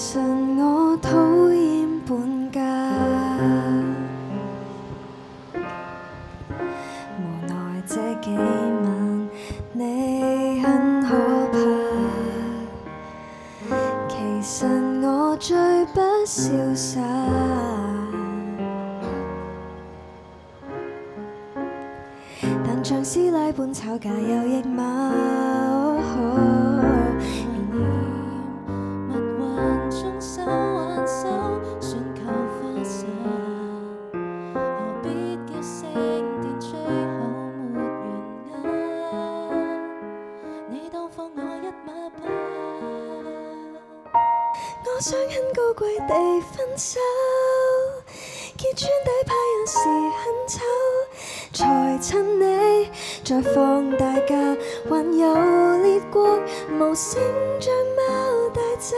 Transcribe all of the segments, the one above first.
實我討厭搬家，無奈這幾晚你很可怕。其實我最不瀟灑，但像師奶般吵架有益嗎？我想很高貴地分手，揭穿底牌有時很醜，才趁你在放大假，還有列國無聲將貓帶走。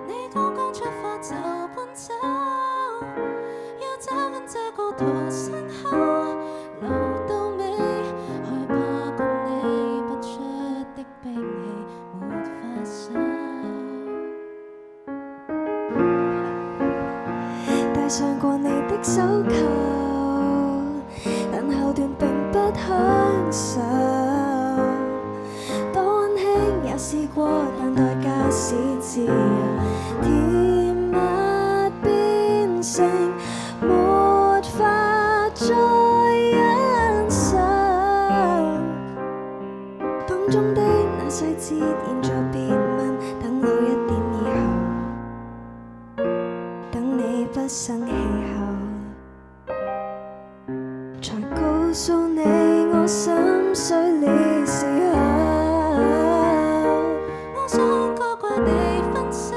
你剛剛出發就搬走，要找緊這個逃生口，留到尾害怕共你不出的兵器沒法收。戴上過你的手銬，但後段並不享受。多溫馨也試過，但代價是自由。甜蜜變成沒法再欣賞，當中的那細節，現在別問，等老一點以後。等你不生氣後，才告訴你我心碎的時候。我想高貴地分手，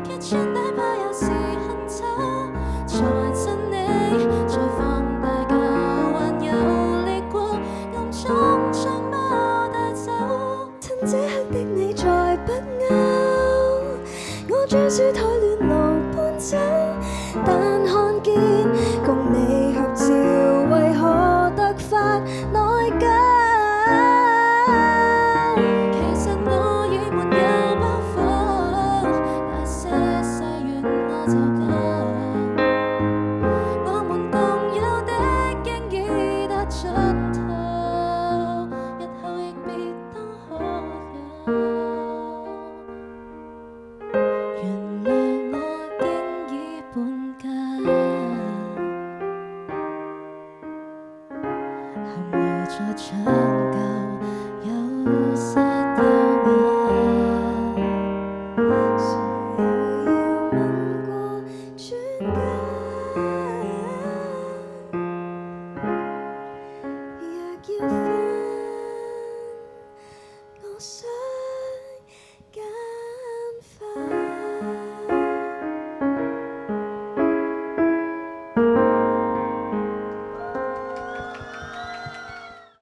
揭穿底牌有時很醜，才趁你在放大假，還有力過暗中將貓帶走。趁這刻的你在不勾，我將書枱亂路搬走，但看見共你合照，為何突發內疚？其實我已沒有包袱，那些誓願我就夠，我們共有的經已達盡頭，日後亦別當可有。原諒我經已搬家，含淚再搶救，有失有愛。